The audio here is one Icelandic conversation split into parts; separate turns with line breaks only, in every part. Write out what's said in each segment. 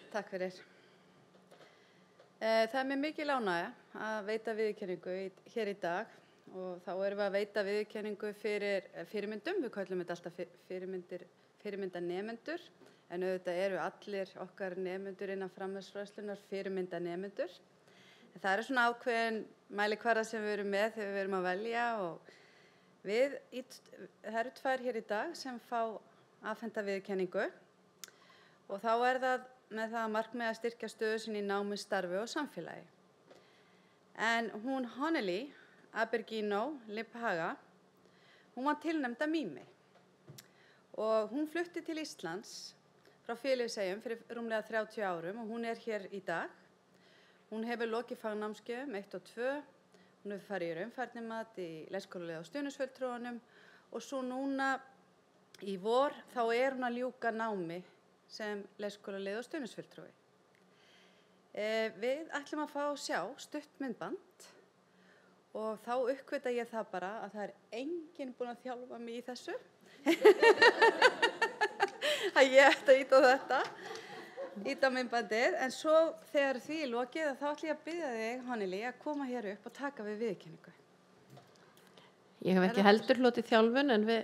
Takk fyrir. Það mér mikil ánægja að veita viðurkenningu hér í dag og þá erum við að veita viðurkenningu fyrir fyrirmyndum. Við köllum þetta alltaf fyrirmyndanemendur en auðvitað eru allir okkar nemendur innan framhaldsfræðslunnar fyrirmyndanemendur. Það eru svona ákveðin mælikvarða sem við erum með þegar við erum að velja og það eru 2 hér í dag sem fá afhenta viðurkenningu og þá það með það markmið að styrkja stöðu sinni í námi, starfi og samfélagi. En hún Honneli Abergino Limpaga, hún var tilnefnd af Mimi og hún flutti til Íslands frá Filippseyjum fyrir rúmlega 30 árum og hún hér í dag. Hún hefur lokið fagnámskeiðum 1 og 2, hún hefur farið í raunfærnimat í leikskólalið á stuðningsfulltrúanum og svo núna í vor þá hún að ljúka námi sem leikskólalið og stuðningsfulltrúi. Við ætlum að fá að sjá stutt myndband og þá uppgöta ég það bara að það enginn búinn að þjálfa mig í þessu. Að ég ætti að íta myndbandið, en svo þegar því lokið þá ætla ég að biðja þig, Honneli, að koma hér upp og taka við viðurkenningu.
Ég hef ekki heldur hlotið þjálfun en við...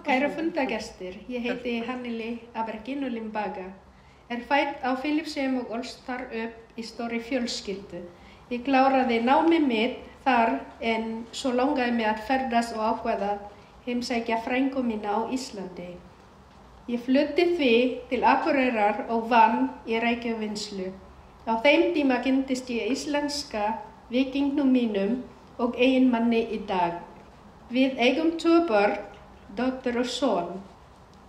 Kæra fundagestir, ég heiti Honneli Abergino Limpaga. Fædd á Filippseyjum og ólst þar upp í stórri fjölskyldu. Ég kláraði námið mitt þar en svo langaði mig að ferðast og ákveða heimsækja frænku mína á Íslandi. Ég flutti því til Akureyrar og vann í reykjavinnslu. Á þeim tíma kynntist ég íslenska vikingnum mínum og eiginmanni í dag. Við eigum 2 börn, dóttur og son.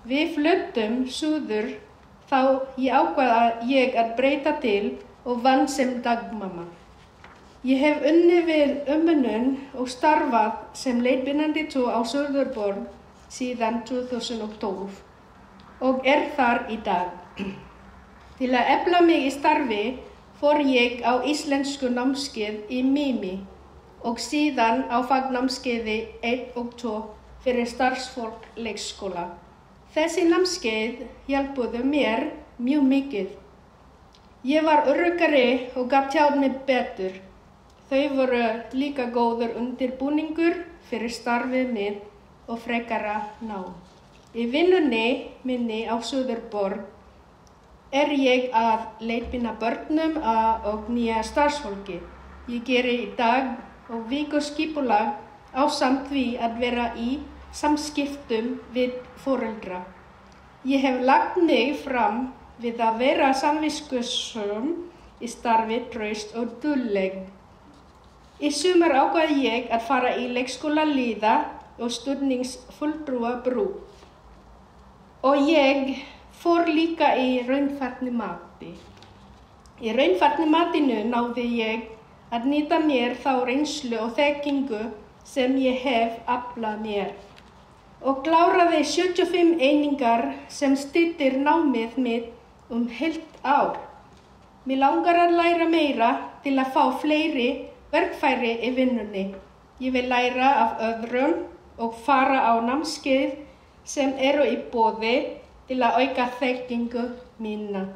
Við fluttum suður þá ég ákvað að breyta til og vann sem dagmamma. Ég hef unnið við umönnun og starfað sem leiðbeinandi á Suðurborg síðan 2012 og þar í dag. Til að efla mig í starfi fór ég á íslensku námskeið í Mimi og síðan á fagnámskeiði 1 og 2 fyrir starfsfólk leikskóla. Þessi námskeið hjálpuðu mér mjög mikið. Ég var öruggari og gat tjáð mig betur. Þau voru líka góður undirbúningur fyrir starfið mitt og frekara nám. Í vinnunni minni á Suðurborg ég að leiðbeina börnum og nýja starfsfólki. Ég geri í dag og vikuskipulag ásamt því að vera í samskiptum við foreldra. Ég hef lagt mig fram við að vera samviskusöm í starfi, traust og dugleg. Í sumar ákvað ég að fara í leikskólaliða og stuðningsfulltrúabrú. Og ég fór líka í raunfærnimati. Í raunfærnimatinu náði ég að nýta mér þá reynslu og þekkingu sem ég hef aflað mér og kláraði 75 einingar sem styttir námið mitt heilt ár. Mig langar að læra meira til að fá fleiri verkfæri í vinnunni. Ég vil læra af öðrum og fara á námskeið sem eru í boði til að auka þekkingu mína.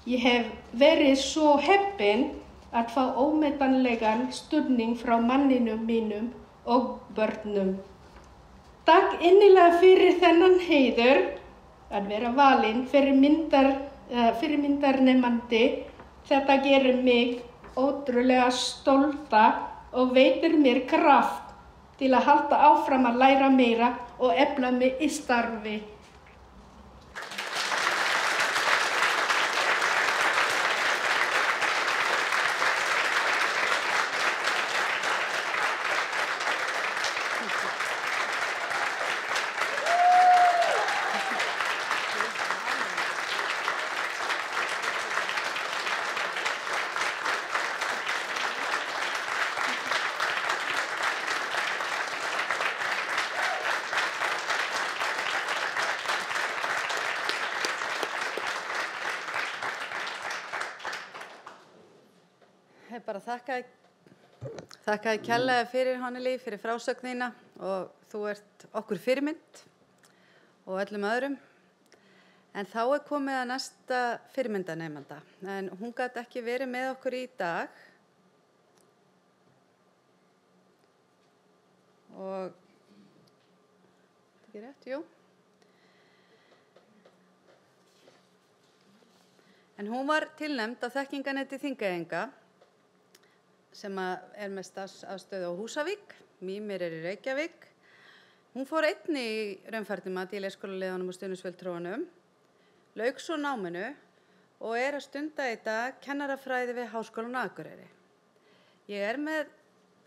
Ég hef verið svo heppin að fá ómetanlegan stuðning frá manninum mínum og börnum. Takk innilega fyrir þennan heiður að vera valinn fyrirmyndarnemandi. Þetta gerir mig ótrúlega stolta og veitir mér kraft til að halda áfram að læra meira og efla mig í starfi.
Bara þakkaði kærlega fyrir Honneli, fyrir frásögnina og þú ert okkur fyrirmynd og öllum öðrum. En þá komið að næsta fyrirmyndanemanda, en hún gat ekki verið með okkur í dag. Og, ekki rétt, jú. En hún var tilnefnd af þekkinganetti Þingeyinga, sem með starfsaðstöðu á Húsavík, Mímir í Reykjavík. Hún fór einnig í raunfærnimat í leikskólaliðunum og stuðningsfulltrúanum, lauk svo náminu og að stunda í dag kennarafræði við Háskólann á Akureyri. Ég með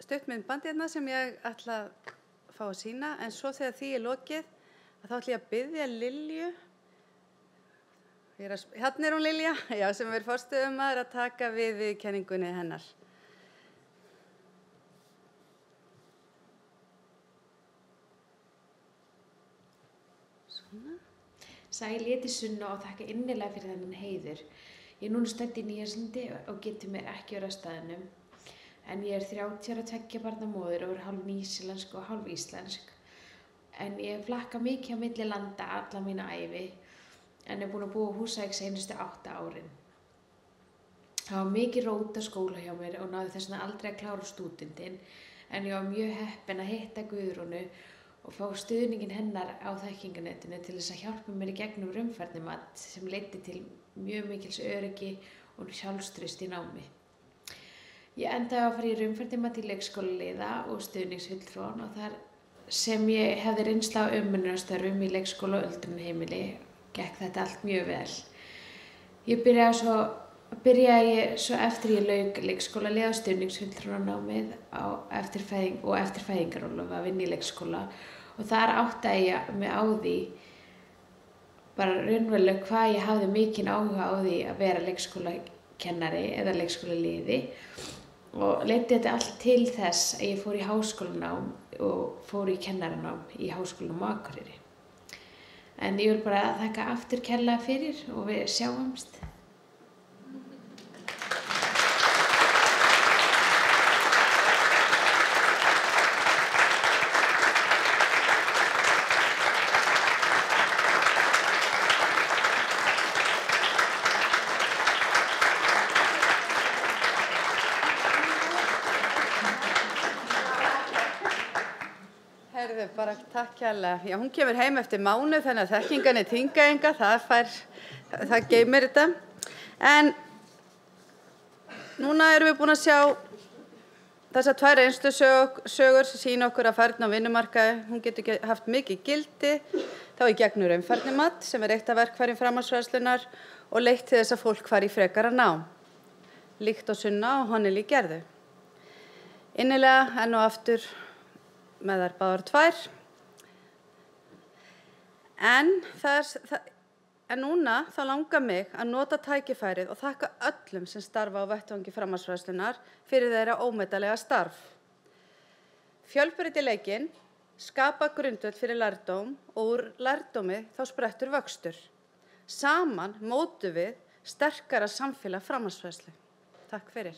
stuttmyndband hérna sem ég ætla að fá að sýna, en svo þegar því lokið, þá ætla ég að biðja Lilju, hérna hún Lilja, já, sem forstöðumaður að taka við kenningunni hennar.
Sæl, ég heiti Sunna og þakka innilega fyrir þennan heiður. Ég núna stödd í Nýja-Sjálandi og getur mér ekki á staðnum. En ég 30 ára 2 barna móðir og hálf nýsílensk og hálf íslensk. En ég flakka mikið á milli landa alla mína ævi, en búin að búa á Húsavík seinustu 8 árin. Það var mikið rót á skóla hjá mér og náði þess vegna aldrei að klára stúdentinn, en ég var mjög heppin að hitta Guðrúnu og fá stuðningin hennar á þekkinganettinu til þess að hjálpa mér í gegnum raunfærnimat sem leiddi til mjög mikils öryggi og sjálfstraust í námi. Ég endaði að fara í raunfærnimat í leikskólaliða og stuðningsfulltrúan og þar sem ég hefði reynslu af umönnunarstörfum í leikskóla og öldrunarheimili gekk þetta allt mjög vel. Ég byrjaði svo eftir ég lauk leikskólaliða og stuðningsfulltrúanámið eftir fæðingarorlof að vinna í leikskóla og þar áttaði ég mig á því bara raunverulega hvað ég hafði mikinn áhuga á því að vera leikskólakennari eða leikskólaliði og leiddi þetta allt til þess að ég fór í háskólanám og fór í kennaranám í Háskólanum á Akureyri. En ég vil bara þakka aftur kærlega fyrir og við sjáumst.
Bara takk kærlega. Já, hún kemur heim eftir mánuð, þannig að þekkinganett Þingeyinga, það geymir þetta. En núna erum við búin að sjá þessar 2 reynslusögur sem sýna okkur að færni á vinnumarkaði. Hún getur haft mikið gildi, þá í gegnum raunfærnimat sem eitt af verkfærum framhaldsfræðslunnar og leitt til þess að fólk fari í frekara nám, líkt á Sunna og Honnelly gerðu. Innilega enn og aftur með þær báðar 2. En núna þá langar mig að nota tækifærið og þakka öllum sem starfa á vettvangi framhaldsfræðslunnar fyrir þeirra ómetanlega starf. Fjölbreytileikinn skapa grundvöll fyrir lærdóm og úr lærdómi þá sprettur vöxtur. Saman mótum við sterkara samfélag framhaldsfræðslu. Takk fyrir.